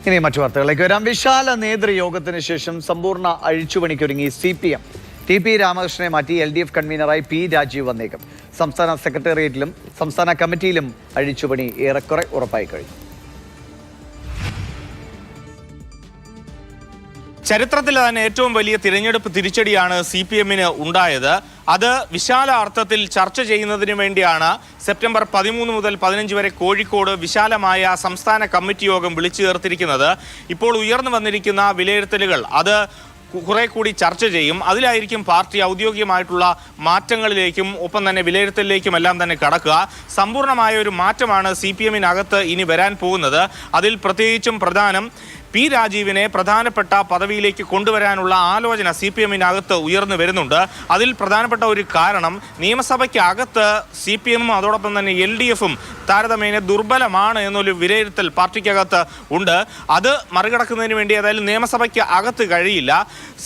ഇനി മറ്റു വാർത്തകളിലേക്ക് വരാം. വിശാല നേതൃയോഗത്തിന് ശേഷം സമ്പൂർണ്ണ അഴിച്ചുപണിക്കൊരുങ്ങി CPM. TP രാമകൃഷ്ണനെ മാറ്റി LDF കൺവീനറായി P രാജീവ് വന്നേക്കും. സംസ്ഥാന സെക്രട്ടേറിയറ്റിലും സംസ്ഥാന കമ്മിറ്റിയിലും അഴിച്ചുപണി ഏറെക്കുറെ ഉറപ്പായി കഴിഞ്ഞു. ചരിത്രത്തിൽ തന്നെ ഏറ്റവും വലിയ തിരഞ്ഞെടുപ്പ് തിരിച്ചടിയാണ് CPM-ന് ഉണ്ടായത്. അത് വിശാല അർത്ഥത്തിൽ ചർച്ച ചെയ്യുന്നതിന് വേണ്ടിയാണ് സെപ്റ്റംബർ 13 മുതൽ 15 വരെ കോഴിക്കോട് വിശാലമായ സംസ്ഥാന കമ്മിറ്റി യോഗം വിളിച്ചു ചേർത്തിരിക്കുന്നത്. ഇപ്പോൾ ഉയർന്നു വന്നിരിക്കുന്ന വിലയിരുത്തലുകൾ അത് കുറെ കൂടി ചർച്ച ചെയ്യും. അതിലായിരിക്കും പാർട്ടി ഔദ്യോഗികമായിട്ടുള്ള മാറ്റങ്ങളിലേക്കും ഒപ്പം തന്നെ വിലയിരുത്തലിലേക്കും എല്ലാം തന്നെ കടക്കുക. സമ്പൂർണ്ണമായ ഒരു മാറ്റമാണ് CPM-നകത്ത് ഇനി വരാൻ പോകുന്നത്. അതിൽ പ്രത്യേകിച്ചും പ്രധാനം P രാജീവിനെ പ്രധാനപ്പെട്ട പദവിയിലേക്ക് കൊണ്ടുവരാനുള്ള ആലോചന CPM-നകത്ത് ഉയർന്നു വരുന്നുണ്ട്. അതിൽ പ്രധാനപ്പെട്ട ഒരു കാരണം നിയമസഭയ്ക്ക് അകത്ത് CPM-ഉം അതോടൊപ്പം തന്നെ LDF-ഉം താരതമ്യേന ദുർബലമാണ് എന്നൊരു വിലയിരുത്തൽ പാർട്ടിക്കകത്ത് ഉണ്ട്. അത് മറികടക്കുന്നതിന് വേണ്ടി ഏതായാലും നിയമസഭയ്ക്ക് അകത്ത് കഴിയില്ല.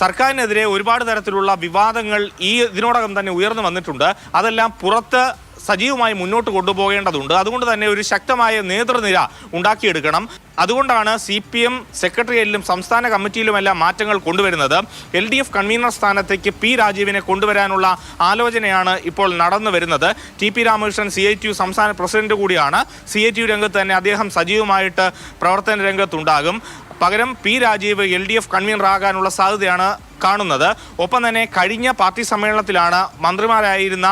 സർക്കാരിനെതിരെ ഒരുപാട് തരത്തിലുള്ള വിവാദങ്ങൾ ഇതിനോടകം തന്നെ ഉയർന്നു വന്നിട്ടുണ്ട്. അതെല്ലാം പുറത്ത് സജീവമായി മുന്നോട്ട് കൊണ്ടുപോകേണ്ടതുണ്ട്. അതുകൊണ്ട് തന്നെ ഒരു ശക്തമായ നേതൃനിര ഉണ്ടാക്കിയെടുക്കണം. അതുകൊണ്ടാണ് CPM സെക്രട്ടേറിയറ്റിലും സംസ്ഥാന കമ്മിറ്റിയിലുമെല്ലാം മാറ്റങ്ങൾ കൊണ്ടുവരുന്നത്. LDF കൺവീനർ സ്ഥാനത്തേക്ക് P രാജീവിനെ കൊണ്ടുവരാനുള്ള ആലോചനയാണ് ഇപ്പോൾ നടന്നു വരുന്നത്. TP രാമകൃഷ്ണൻ CITU സംസ്ഥാന പ്രസിഡന്റ് കൂടിയാണ്. CITU രംഗത്ത് തന്നെ അദ്ദേഹം സജീവമായിട്ട് പ്രവർത്തന രംഗത്തുണ്ടാകും. പകരം P രാജീവ് LDF കൺവീനർ ആകാനുള്ള സാധ്യതയാണ് കാണുന്നത്. ഒപ്പം തന്നെ കഴിഞ്ഞ പാർട്ടി സമ്മേളനത്തിലാണ് മന്ത്രിമാരായിരുന്ന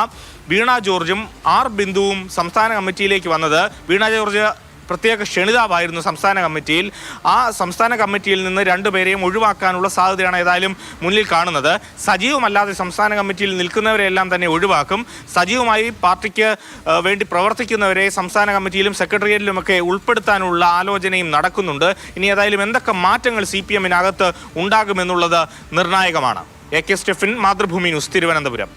വീണ ജോർജും R ബിന്ദുവും സംസ്ഥാന കമ്മിറ്റിയിലേക്ക് വന്നത്. വീണ ജോർജ് പ്രത്യേക ക്ഷണിതാവായിരുന്നു സംസ്ഥാന കമ്മിറ്റിയിൽ. ആ സംസ്ഥാന കമ്മിറ്റിയിൽ നിന്ന് രണ്ടുപേരെയും ഒഴിവാക്കാനുള്ള സാധ്യതയാണ് ഏതായാലും മുന്നിൽ കാണുന്നത്. സജീവമല്ലാതെ സംസ്ഥാന കമ്മിറ്റിയിൽ നിൽക്കുന്നവരെല്ലാം തന്നെ ഒഴിവാക്കും. സജീവമായി പാർട്ടിക്ക് വേണ്ടി പ്രവർത്തിക്കുന്നവരെ സംസ്ഥാന കമ്മിറ്റിയിലും സെക്രട്ടേറിയറ്റിലുമൊക്കെ ഉൾപ്പെടുത്താനുള്ള ആലോചനയും നടക്കുന്നുണ്ട്. ഇനി ഏതായാലും എന്തൊക്കെ മാറ്റങ്ങൾ CPM-നകത്ത് ഉണ്ടാകുമെന്നുള്ളത് നിർണായകമാണ്. AK Stephin, Mathrubhumi news, Thiruvananthapuram.